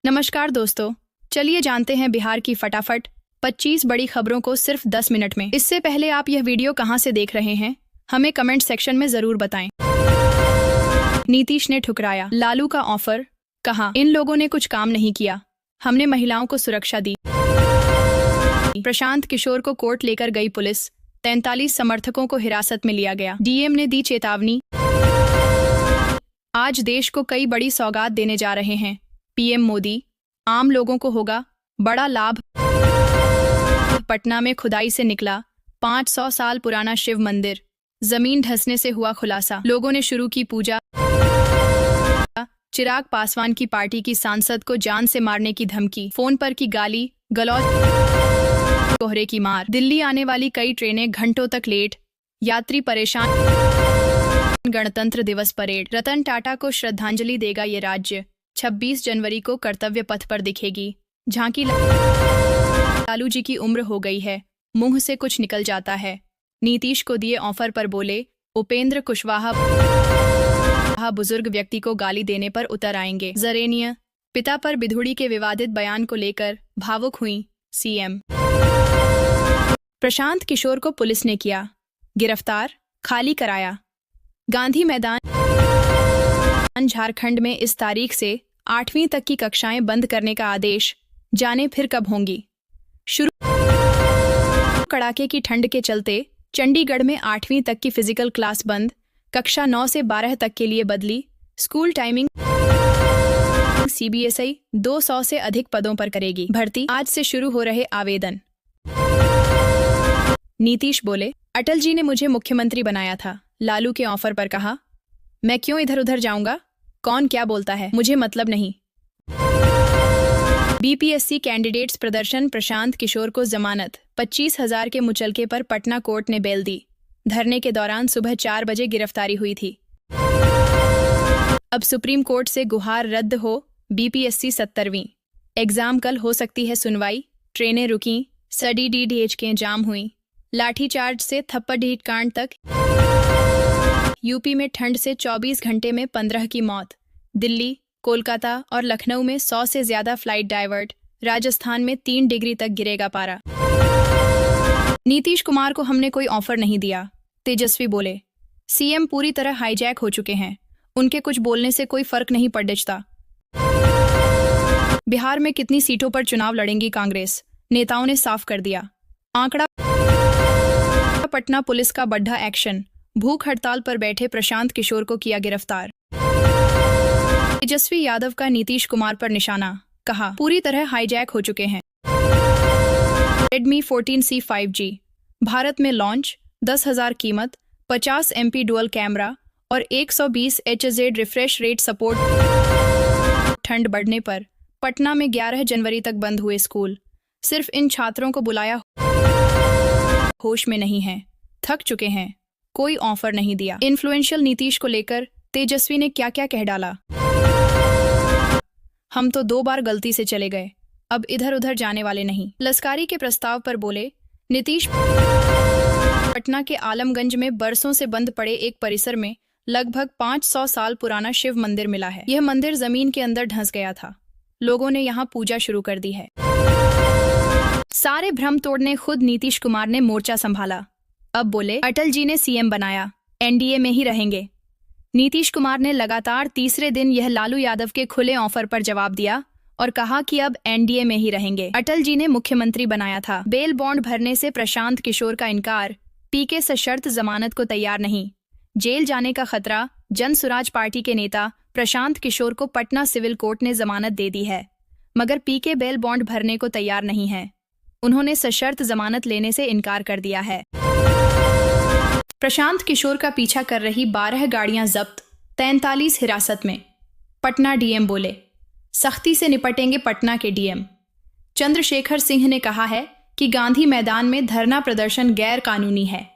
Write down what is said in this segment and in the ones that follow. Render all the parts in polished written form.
नमस्कार दोस्तों, चलिए जानते हैं बिहार की फटाफट 25 बड़ी खबरों को सिर्फ 10 मिनट में। इससे पहले आप यह वीडियो कहां से देख रहे हैं, हमें कमेंट सेक्शन में जरूर बताएं। नीतीश ने ठुकराया लालू का ऑफर, कहा इन लोगों ने कुछ काम नहीं किया, हमने महिलाओं को सुरक्षा दी। प्रशांत किशोर को कोर्ट लेकर गई पुलिस, 43 समर्थकों को हिरासत में लिया गया। डीएम ने दी चेतावनी, आज देश को कई बड़ी सौगात देने जा रहे हैं पीएम मोदी, आम लोगों को होगा बड़ा लाभ। पटना में खुदाई से निकला 500 साल पुराना शिव मंदिर, जमीन धंसने से हुआ खुलासा, लोगों ने शुरू की पूजा। चिराग पासवान की पार्टी की सांसद को जान से मारने की धमकी, फोन पर की गाली गलौज, कोहरे की मार। दिल्ली आने वाली कई ट्रेनें घंटों तक लेट, यात्री परेशान। गणतंत्र दिवस परेड, रतन टाटा को श्रद्धांजलि देगा ये राज्य, 26 जनवरी को कर्तव्य पथ पर दिखेगी झांकी। लालू जी की उम्र हो गई है, मुंह से कुछ निकल जाता है। नीतीश को दिए ऑफर पर बोले उपेंद्र कुशवाहा, बुजुर्ग व्यक्ति को गाली देने पर उतर आएंगे। जरेनिया, पिता पर बिधुड़ी के विवादित बयान को लेकर भावुक हुई सीएम। प्रशांत किशोर को पुलिस ने किया गिरफ्तार, खाली कराया। गांधी मैदान, झारखंड में इस तारीख से 8वीं तक की कक्षाएं बंद करने का आदेश, जाने फिर कब होंगी शुरू। कड़ाके की ठंड के चलते चंडीगढ़ में 8वीं तक की फिजिकल क्लास बंद, कक्षा 9 से 12 तक के लिए बदली स्कूल टाइमिंग। सीबीएसई 200 से अधिक पदों पर करेगी भर्ती, आज से शुरू हो रहे आवेदन। नीतीश बोले अटल जी ने मुझे मुख्यमंत्री बनाया था, लालू के ऑफर पर कहा मैं क्यों इधर उधर जाऊंगा, कौन क्या बोलता है मुझे मतलब नहीं। बीपीएससी कैंडिडेट्स प्रदर्शन, प्रशांत किशोर को जमानत, 25,000 के मुचलके पर पटना कोर्ट ने बेल दी। धरने के दौरान सुबह 4 बजे गिरफ्तारी हुई थी। अब सुप्रीम कोर्ट से गुहार रद्द हो, बीपीएससी 70वीं एग्जाम कल हो सकती है सुनवाई। ट्रेनें रुकी, सड़ी डीडीएच जाम हुई, लाठीचार्ज से थप्पड़ हीट कांड तक। यूपी में ठंड से 24 घंटे में 15 की मौत, दिल्ली, कोलकाता और लखनऊ में 100 से ज्यादा फ्लाइट डाइवर्ट, राजस्थान में 3 डिग्री तक गिरेगा पारा। नीतीश कुमार को हमने कोई ऑफर नहीं दिया, तेजस्वी बोले सीएम पूरी तरह हाईजैक हो चुके हैं, उनके कुछ बोलने से कोई फर्क नहीं पड़ता। बिहार में कितनी सीटों पर चुनाव लड़ेंगी कांग्रेस, नेताओं ने साफ कर दिया आंकड़ा। पटना पुलिस का बड़ा एक्शन, भूख हड़ताल पर बैठे प्रशांत किशोर को किया गिरफ्तार। तेजस्वी यादव का नीतीश कुमार पर निशाना, कहा पूरी तरह हाईजैक हो चुके हैं। रेडमी 14C 5G भारत में लॉन्च, 10,000 कीमत, 50 MP डुअल कैमरा और 120 Hz रिफ्रेश रेट सपोर्ट। ठंड बढ़ने पर पटना में 11 जनवरी तक बंद हुए स्कूल, सिर्फ इन छात्रों को बुलाया, होश में नहीं है, थक चुके हैं, कोई ऑफर नहीं दिया। इन्फ्लुएंशियल नीतीश को लेकर तेजस्वी ने क्या क्या कह डाला, हम तो 2 बार गलती से चले गए, अब इधर उधर जाने वाले नहीं। लश्कारी के प्रस्ताव पर बोले नीतीश, पटना के आलमगंज में बरसों से बंद पड़े एक परिसर में लगभग 500 साल पुराना शिव मंदिर मिला है। यह मंदिर जमीन के अंदर धंस गया था, लोगों ने यहाँ पूजा शुरू कर दी है। सारे भ्रम तोड़ने खुद नीतीश कुमार ने मोर्चा संभाला, अब बोले अटल जी ने सीएम बनाया, एनडीए में ही रहेंगे। नीतीश कुमार ने लगातार तीसरे दिन यह लालू यादव के खुले ऑफर पर जवाब दिया और कहा कि अब एनडीए में ही रहेंगे, अटल जी ने मुख्यमंत्री बनाया था। बेल बॉन्ड भरने से प्रशांत किशोर का इनकार, पीके सशर्त जमानत को तैयार नहीं, जेल जाने का खतरा। जन सुराज पार्टी के नेता प्रशांत किशोर को पटना सिविल कोर्ट ने जमानत दे दी है, मगर पीके बेल बॉन्ड भरने को तैयार नहीं है, उन्होंने सशर्त जमानत लेने से इनकार कर दिया है। प्रशांत किशोर का पीछा कर रही 12 गाड़ियां जब्त, 43 हिरासत में। पटना डीएम बोले सख्ती से निपटेंगे पटना के डीएम। चंद्रशेखर सिंह ने कहा है कि गांधी मैदान में धरना प्रदर्शन गैर कानूनी है,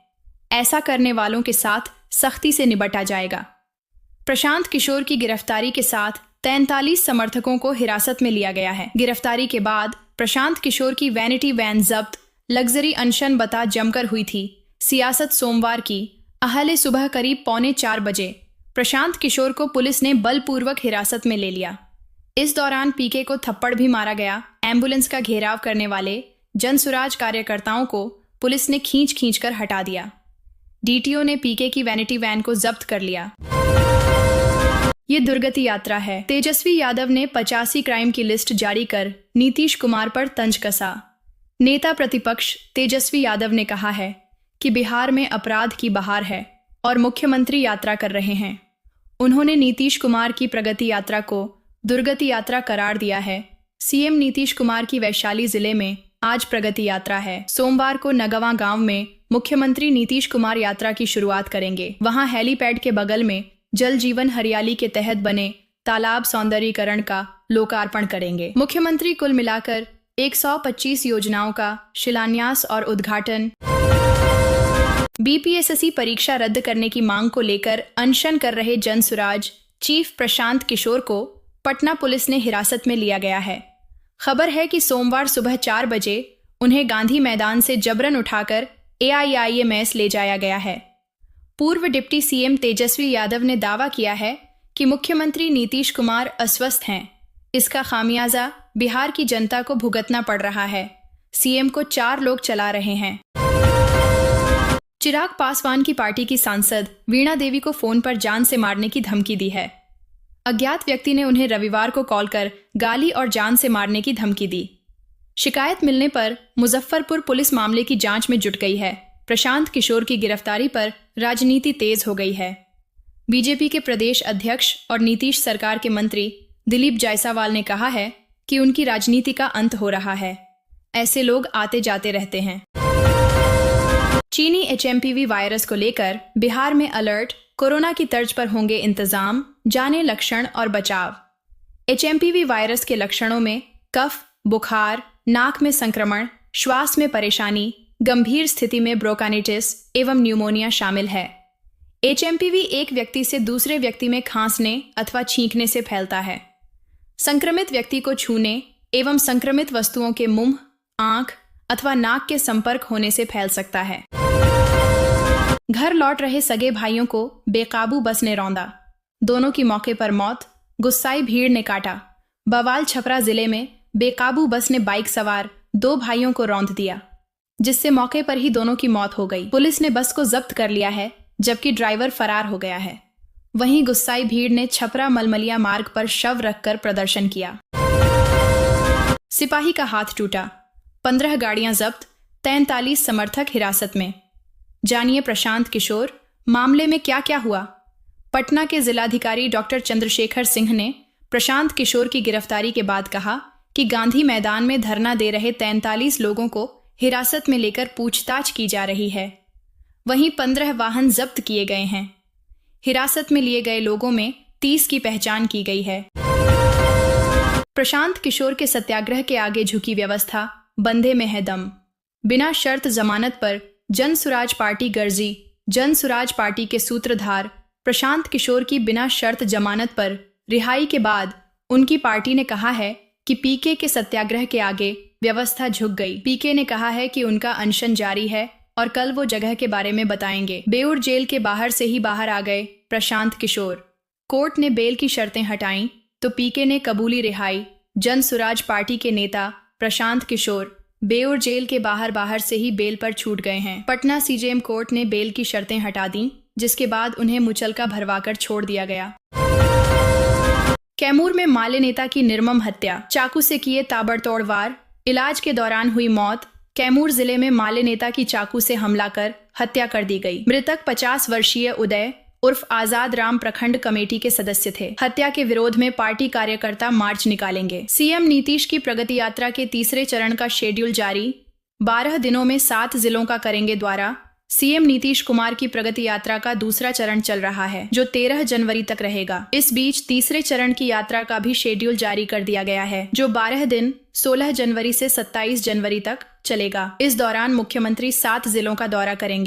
ऐसा करने वालों के साथ सख्ती से निपटा जाएगा। प्रशांत किशोर की गिरफ्तारी के साथ 43 समर्थकों को हिरासत में लिया गया है। गिरफ्तारी के बाद प्रशांत किशोर की वैनिटी वैन जब्त, लग्जरी अनशन बता जमकर हुई थी। सियासत सोमवार की अहले सुबह करीब 3:45 बजे प्रशांत किशोर को पुलिस ने बलपूर्वक हिरासत में ले लिया। इस दौरान पीके को थप्पड़ भी मारा गया। एम्बुलेंस का घेराव करने वाले जनसुराज कार्यकर्ताओं को पुलिस ने खींच कर हटा दिया। डीटीओ ने पीके की वैनिटी वैन को जब्त कर लिया। ये दुर्गति यात्रा है। तेजस्वी यादव ने 85 क्राइम की लिस्ट जारी कर नीतीश कुमार पर तंज कसा। नेता प्रतिपक्ष तेजस्वी यादव ने कहा है कि बिहार में अपराध की बहार है और मुख्यमंत्री यात्रा कर रहे हैं। उन्होंने नीतीश कुमार की प्रगति यात्रा को दुर्गति यात्रा करार दिया है। सीएम नीतीश कुमार की वैशाली जिले में आज प्रगति यात्रा है। सोमवार को नगवा गांव में मुख्यमंत्री नीतीश कुमार यात्रा की शुरुआत करेंगे। वहां हेलीपैड के बगल में जल जीवन हरियाली के तहत बने तालाब सौंदर्यीकरण का लोकार्पण करेंगे। मुख्यमंत्री कुल मिलाकर 125 योजनाओं का शिलान्यास और उद्घाटन। बीपीएससी परीक्षा रद्द करने की मांग को लेकर अनशन कर रहे जनसुराज चीफ प्रशांत किशोर को पटना पुलिस ने हिरासत में लिया गया है। खबर है कि सोमवार सुबह 4 बजे उन्हें गांधी मैदान से जबरन उठाकर AIIMS ले जाया गया है। पूर्व डिप्टी सीएम तेजस्वी यादव ने दावा किया है कि मुख्यमंत्री नीतीश कुमार अस्वस्थ हैं। इसका खामियाजा बिहार की जनता को भुगतना पड़ रहा है। सीएम को 4 लोग चला रहे हैं। चिराग पासवान की पार्टी की सांसद वीणा देवी को फोन पर जान से मारने की धमकी दी है। अज्ञात व्यक्ति ने उन्हें रविवार को कॉल कर गाली और जान से मारने की धमकी दी। शिकायत मिलने पर मुजफ्फरपुर पुलिस मामले की जांच में जुट गई है। प्रशांत किशोर की गिरफ्तारी पर राजनीति तेज हो गई है। बीजेपी के प्रदेश अध्यक्ष और नीतीश सरकार के मंत्री दिलीप जायसवाल ने कहा है कि उनकी राजनीति का अंत हो रहा है। ऐसे लोग आते जाते रहते हैं। चीनी HMPV वायरस को लेकर बिहार में अलर्ट। कोरोना की तर्ज पर होंगे इंतजाम। जाने लक्षण और बचाव। HMPV वायरस के लक्षणों में कफ, बुखार, नाक में संक्रमण, श्वास में परेशानी, गंभीर स्थिति में ब्रोंकाइटिस एवं न्यूमोनिया शामिल है। HMPV एक व्यक्ति से दूसरे व्यक्ति में खांसने अथवा छींकने से फैलता है। संक्रमित व्यक्ति को छूने एवं संक्रमित वस्तुओं के मुंह, आंख अथवा नाक के संपर्क होने से फैल सकता है। घर लौट रहे सगे भाइयों को बेकाबू बस ने रौंदा। दोनों की मौके पर मौत। गुस्साई भीड़ ने काटा। बवाल छपरा जिले में बेकाबू बस ने बाइक सवार 2 भाइयों को रौंद दिया, जिससे मौके पर ही दोनों की मौत हो गई। पुलिस ने बस को जब्त कर लिया है, जबकि ड्राइवर फरार हो गया है। वहीं गुस्साई भीड़ ने छपरा मलमलिया मार्ग पर शव रखकर प्रदर्शन किया। सिपाही का हाथ टूटा। 15 गाड़ियां जब्त। 43 समर्थक हिरासत में। जानिए प्रशांत किशोर मामले में क्या क्या हुआ। पटना के जिलाधिकारी डॉक्टर चंद्रशेखर सिंह ने प्रशांत किशोर की गिरफ्तारी के बाद कहा कि गांधी मैदान में धरना दे रहे 43 लोगों को हिरासत में लेकर पूछताछ की जा रही है। वहीं 15 वाहन जब्त किए गए हैं। हिरासत में लिए गए लोगों में 30 की पहचान की गई है। प्रशांत किशोर के सत्याग्रह के आगे झुकी व्यवस्था। बंधे में है दम। बिना शर्त जमानत पर जनसुराज पार्टी गर्जी। जनसुराज पार्टी के सूत्रधार प्रशांत किशोर की बिना शर्त जमानत पर रिहाई के बाद उनकी पार्टी ने कहा है कि पीके के सत्याग्रह के आगे व्यवस्था झुक गई। पीके ने कहा है कि उनका अनशन जारी है और कल वो जगह के बारे में बताएंगे। बेउर जेल के बाहर से ही बाहर आ गए प्रशांत किशोर। कोर्ट ने बेल की शर्तें हटाईं तो पीके ने कबूली रिहाई। जनसुराज पार्टी के नेता प्रशांत किशोर बेउर जेल के बाहर से ही बेल पर छूट गए हैं। पटना CJM कोर्ट ने बेल की शर्तें हटा दी, जिसके बाद उन्हें मुचलका भरवाकर छोड़ दिया गया। कैमूर में माले नेता की निर्मम हत्या। चाकू से किए ताबड़तोड़ वार। इलाज के दौरान हुई मौत। कैमूर जिले में माले नेता की चाकू से हमला कर हत्या कर दी गई। मृतक 50 वर्षीय उदय उर्फ आजाद राम प्रखंड कमेटी के सदस्य थे। हत्या के विरोध में पार्टी कार्यकर्ता मार्च निकालेंगे। सीएम नीतीश की प्रगति यात्रा के तीसरे चरण का शेड्यूल जारी। 12 दिनों में 7 जिलों का करेंगे दौरा। सीएम नीतीश कुमार की प्रगति यात्रा का दूसरा चरण चल रहा है, जो 13 जनवरी तक रहेगा। इस बीच तीसरे चरण की यात्रा का भी शेड्यूल जारी कर दिया गया है, जो 12 दिन 16 जनवरी से 27 जनवरी तक चलेगा। इस दौरान मुख्यमंत्री 7 जिलों का दौरा करेंगे।